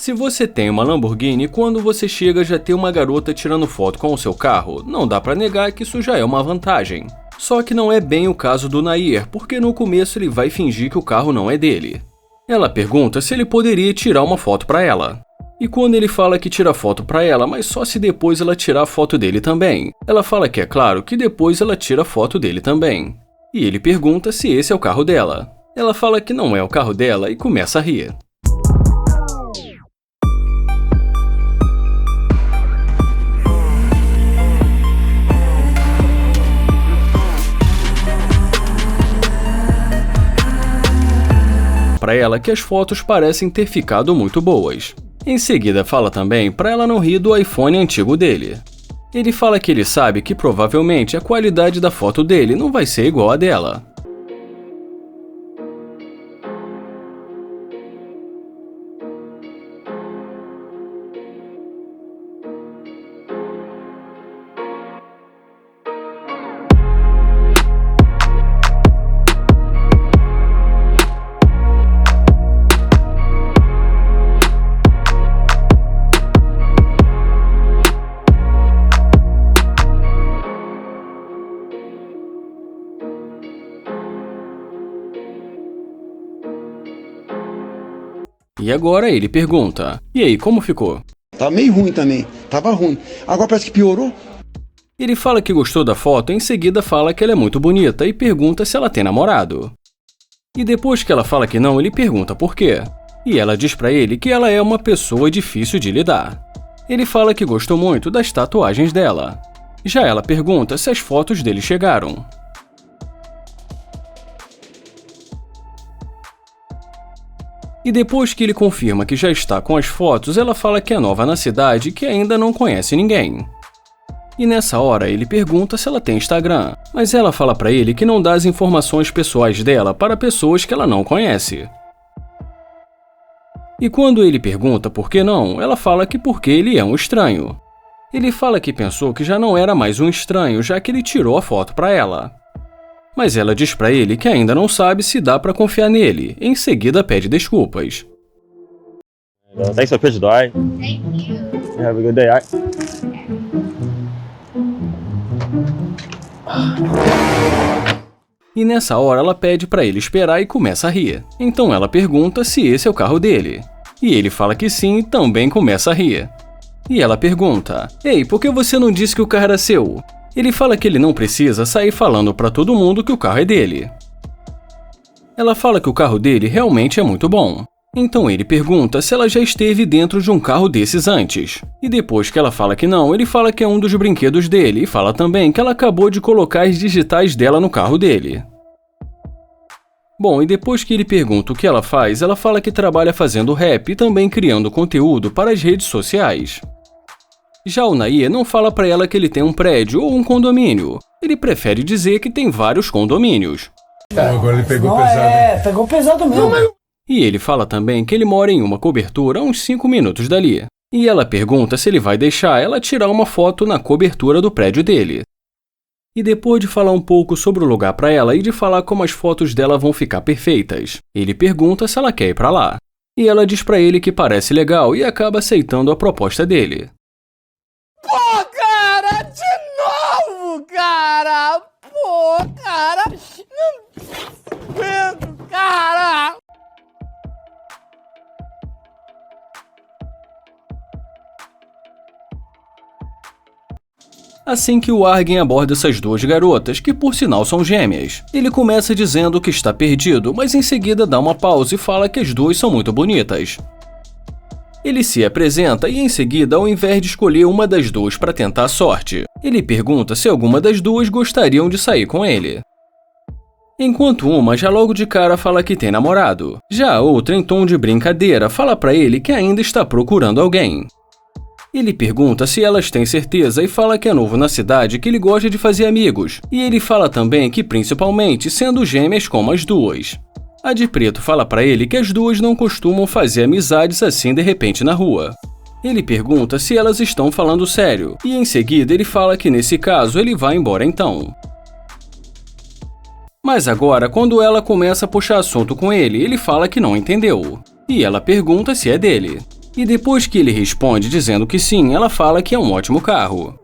Se você tem uma Lamborghini, quando você chega já tem uma garota tirando foto com o seu carro, não dá pra negar que isso já é uma vantagem. Só que não é bem o caso do Nair, porque no começo ele vai fingir que o carro não é dele. Ela pergunta se ele poderia tirar uma foto pra ela. E quando ele fala que tira foto pra ela, mas só se depois ela tirar a foto dele também. Ela fala que é claro que depois ela tira a foto dele também. E ele pergunta se esse é o carro dela. Ela fala que não é o carro dela e começa a rir. Para ela que as fotos parecem ter ficado muito boas. Em seguida fala também para ela não rir do iPhone antigo dele. Ele fala que ele sabe que provavelmente a qualidade da foto dele não vai ser igual a dela. E agora ele pergunta, e aí, como ficou? Tá meio ruim também, tava ruim. Agora parece que piorou. Ele fala que gostou da foto, em seguida fala que ela é muito bonita e pergunta se ela tem namorado. E depois que ela fala que não, ele pergunta por quê. E ela diz pra ele que ela é uma pessoa difícil de lidar. Ele fala que gostou muito das tatuagens dela. Já ela pergunta se as fotos dele chegaram. E depois que ele confirma que já está com as fotos, ela fala que é nova na cidade e que ainda não conhece ninguém. E nessa hora ele pergunta se ela tem Instagram, mas ela fala pra ele que não dá as informações pessoais dela para pessoas que ela não conhece. E quando ele pergunta por que não, ela fala que porque ele é um estranho. Ele fala que pensou que já não era mais um estranho, já que ele tirou a foto pra ela. Mas ela diz pra ele que ainda não sabe se dá pra confiar nele. Em seguida pede desculpas. Thanks for the picture, alright? Thank you. Have a good day, alright? E nessa hora ela pede pra ele esperar e começa a rir. Então ela pergunta se esse é o carro dele. E ele fala que sim e também começa a rir. E ela pergunta, ei, por que você não disse que o carro era seu? Ele fala que ele não precisa sair falando pra todo mundo que o carro é dele. Ela fala que o carro dele realmente é muito bom. Então ele pergunta se ela já esteve dentro de um carro desses antes. E depois que ela fala que não, ele fala que é um dos brinquedos dele e fala também que ela acabou de colocar as digitais dela no carro dele. Bom, e depois que ele pergunta o que ela faz, ela fala que trabalha fazendo rap e também criando conteúdo para as redes sociais. Já o Nair não fala pra ela que ele tem um prédio ou um condomínio. Ele prefere dizer que tem vários condomínios. Agora ele pegou pesado. Pegou pesado mesmo. E ele fala também que ele mora em uma cobertura a uns 5 minutos dali. E ela pergunta se ele vai deixar ela tirar uma foto na cobertura do prédio dele. E depois de falar um pouco sobre o lugar pra ela e de falar como as fotos dela vão ficar perfeitas, ele pergunta se ela quer ir pra lá. E ela diz pra ele que parece legal e acaba aceitando a proposta dele. Pô, cara, de novo, cara. Pô, cara. Não aguento, cara. Assim que o Argen aborda essas duas garotas, que por sinal são gêmeas, ele começa dizendo que está perdido, mas em seguida dá uma pausa e fala que as duas são muito bonitas. Ele se apresenta e em seguida, ao invés de escolher uma das duas para tentar a sorte, ele pergunta se alguma das duas gostariam de sair com ele. Enquanto uma já logo de cara fala que tem namorado, já a outra em tom de brincadeira fala para ele que ainda está procurando alguém. Ele pergunta se elas têm certeza e fala que é novo na cidade, que ele gosta de fazer amigos, e ele fala também que principalmente sendo gêmeas como as duas. A de preto fala pra ele que as duas não costumam fazer amizades assim de repente na rua. Ele pergunta se elas estão falando sério, e em seguida ele fala que nesse caso ele vai embora então. Mas agora, quando ela começa a puxar assunto com ele, ele fala que não entendeu. E ela pergunta se é dele. E depois que ele responde dizendo que sim, ela fala que é um ótimo carro.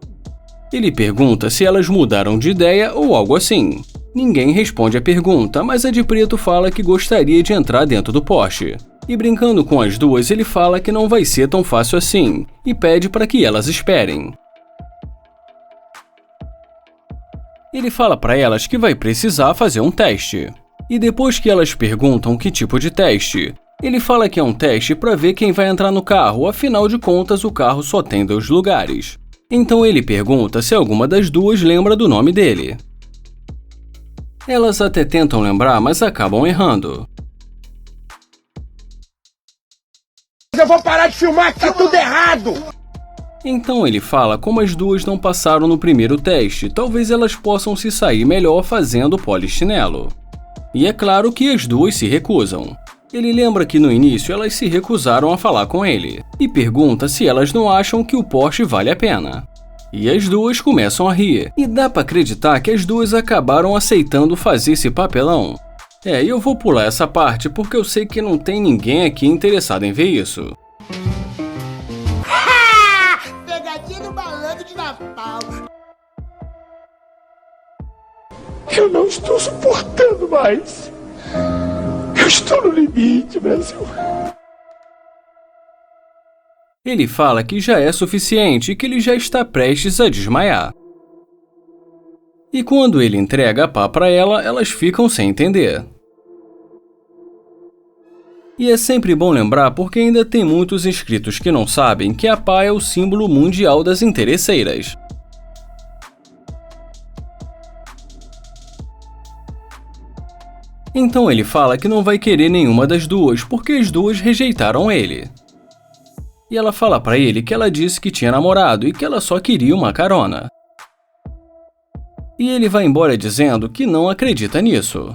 Ele pergunta se elas mudaram de ideia ou algo assim. Ninguém responde a pergunta, mas a de preto fala que gostaria de entrar dentro do Porsche. E brincando com as duas, ele fala que não vai ser tão fácil assim, e pede para que elas esperem. Ele fala para elas que vai precisar fazer um teste. E depois que elas perguntam que tipo de teste, ele fala que é um teste para ver quem vai entrar no carro, afinal de contas o carro só tem 2 lugares. Então ele pergunta se alguma das duas lembra do nome dele. Elas até tentam lembrar, mas acabam errando. Eu vou parar de filmar que tá tudo errado! Então ele fala como as duas não passaram no primeiro teste, talvez elas possam se sair melhor fazendo polichinelo. E é claro que as duas se recusam. Ele lembra que no início elas se recusaram a falar com ele, e pergunta se elas não acham que o Porsche vale a pena. E as duas começam a rir, e dá pra acreditar que as duas acabaram aceitando fazer esse papelão. E eu vou pular essa parte porque eu sei que não tem ninguém aqui interessado em ver isso. Pegadinha do malandro de Natal. Eu não estou suportando mais. Eu estou no limite, Brasil. Ele fala que já é suficiente e que ele já está prestes a desmaiar. E quando ele entrega a pá para ela, elas ficam sem entender. E é sempre bom lembrar porque ainda tem muitos inscritos que não sabem que a pá é o símbolo mundial das interesseiras. Então ele fala que não vai querer nenhuma das duas porque as duas rejeitaram ele. E ela fala pra ele que ela disse que tinha namorado e que ela só queria uma carona. E ele vai embora dizendo que não acredita nisso.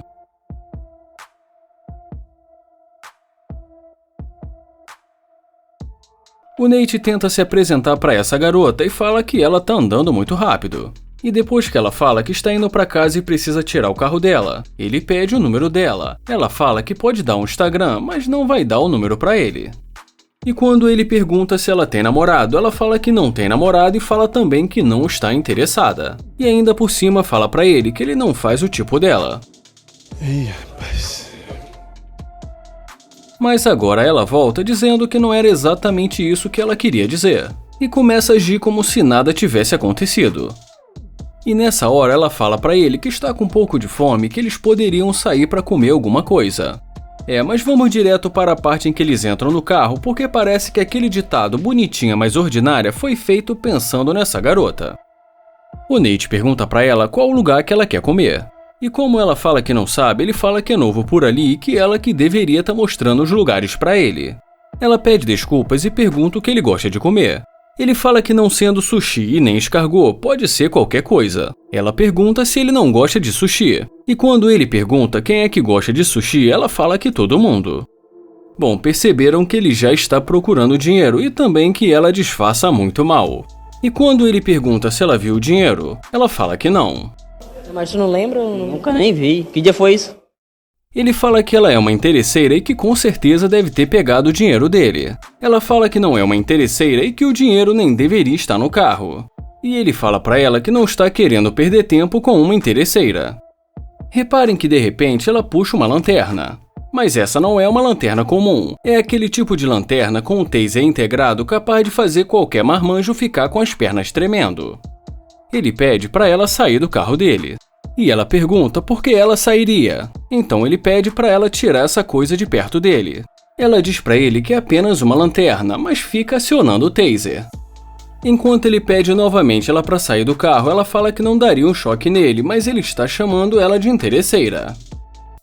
O Nate tenta se apresentar pra essa garota e fala que ela tá andando muito rápido. E depois que ela fala que está indo pra casa e precisa tirar o carro dela, ele pede o número dela. Ela fala que pode dar um Instagram, mas não vai dar o número pra ele. E quando ele pergunta se ela tem namorado, ela fala que não tem namorado e fala também que não está interessada. E ainda por cima fala pra ele que ele não faz o tipo dela. Ih, rapaz. Mas agora ela volta dizendo que não era exatamente isso que ela queria dizer. E começa a agir como se nada tivesse acontecido. E nessa hora ela fala pra ele que está com um pouco de fome e que eles poderiam sair pra comer alguma coisa. Mas vamos direto para a parte em que eles entram no carro, porque parece que aquele ditado bonitinha mas ordinária foi feito pensando nessa garota. O Nate pergunta pra ela qual o lugar que ela quer comer. E como ela fala que não sabe, ele fala que é novo por ali e que ela que deveria estar mostrando os lugares pra ele. Ela pede desculpas e pergunta o que ele gosta de comer. Ele fala que não sendo sushi e nem escargot, pode ser qualquer coisa. Ela pergunta se ele não gosta de sushi. E quando ele pergunta quem é que gosta de sushi, ela fala que todo mundo. Bom, perceberam que ele já está procurando dinheiro e também que ela disfarça muito mal. E quando ele pergunta se ela viu o dinheiro, ela fala que não. Mas tu não lembra? Nunca nem vi. Que dia foi isso? Ele fala que ela é uma interesseira e que com certeza deve ter pegado o dinheiro dele. Ela fala que não é uma interesseira e que o dinheiro nem deveria estar no carro. E ele fala pra ela que não está querendo perder tempo com uma interesseira. Reparem que de repente ela puxa uma lanterna. Mas essa não é uma lanterna comum, é aquele tipo de lanterna com um taser integrado capaz de fazer qualquer marmanjo ficar com as pernas tremendo. Ele pede pra ela sair do carro dele. E ela pergunta por que ela sairia. Então ele pede pra ela tirar essa coisa de perto dele. Ela diz pra ele que é apenas uma lanterna, mas fica acionando o taser. Enquanto ele pede novamente ela pra sair do carro, ela fala que não daria um choque nele, mas ele está chamando ela de interesseira.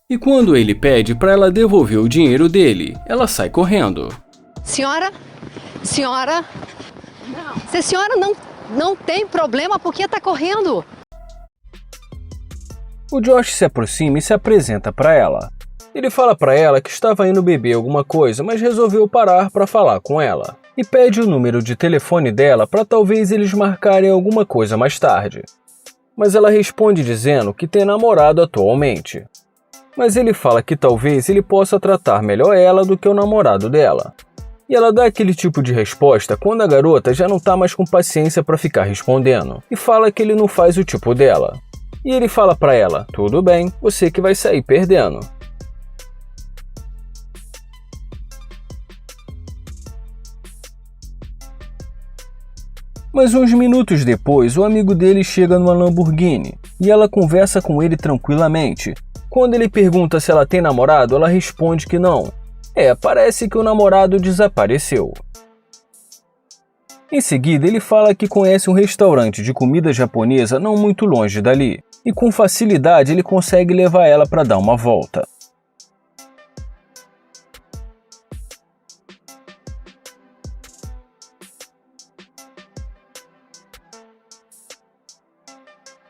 E quando ele pede pra ela devolver o dinheiro dele, ela sai correndo. Senhora, se a senhora não tem problema, por que tá correndo? O Josh se aproxima e se apresenta para ela. Ele fala para ela que estava indo beber alguma coisa, mas resolveu parar para falar com ela. E pede o número de telefone dela para talvez eles marcarem alguma coisa mais tarde. Mas ela responde dizendo que tem namorado atualmente. Mas ele fala que talvez ele possa tratar melhor ela do que o namorado dela. E ela dá aquele tipo de resposta quando a garota já não tá mais com paciência para ficar respondendo, e fala que ele não faz o tipo dela. E ele fala para ela, tudo bem, você que vai sair perdendo. Mas uns minutos depois, o amigo dele chega numa Lamborghini, e ela conversa com ele tranquilamente. Quando ele pergunta se ela tem namorado, ela responde que não. Parece que o namorado desapareceu. Em seguida, ele fala que conhece um restaurante de comida japonesa não muito longe dali, e com facilidade ele consegue levar ela para dar uma volta.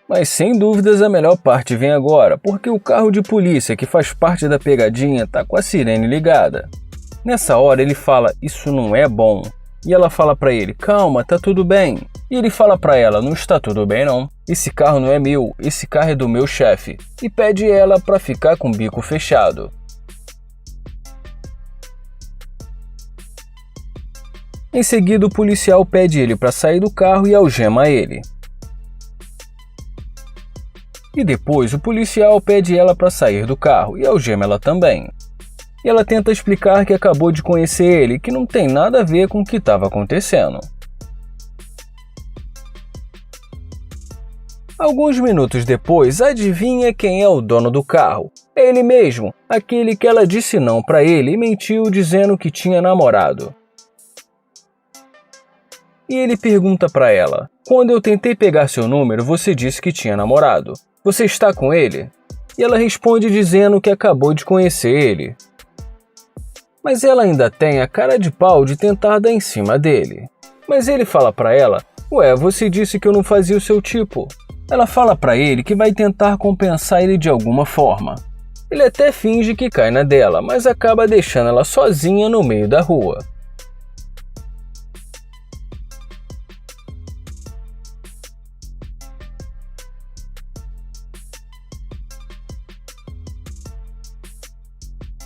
Mas sem dúvidas a melhor parte vem agora, porque o carro de polícia que faz parte da pegadinha tá com a sirene ligada. Nessa hora ele fala, isso não é bom. E ela fala pra ele, calma, tá tudo bem. E ele fala pra ela, não está tudo bem não. Esse carro não é meu, esse carro é do meu chefe. E pede ela pra ficar com o bico fechado. Em seguida o policial pede ele pra sair do carro e algema ele. E depois o policial pede ela para sair do carro e algema ela também. E ela tenta explicar que acabou de conhecer ele, que não tem nada a ver com o que estava acontecendo. Alguns minutos depois, adivinha quem é o dono do carro? É ele mesmo, aquele que ela disse não para ele e mentiu dizendo que tinha namorado. E ele pergunta para ela, quando eu tentei pegar seu número, você disse que tinha namorado. Você está com ele? E ela responde dizendo que acabou de conhecer ele. Mas ela ainda tem a cara de pau de tentar dar em cima dele. Mas ele fala pra ela, ué, você disse que eu não fazia o seu tipo. Ela fala pra ele que vai tentar compensar ele de alguma forma. Ele até finge que cai na dela, mas acaba deixando ela sozinha no meio da rua.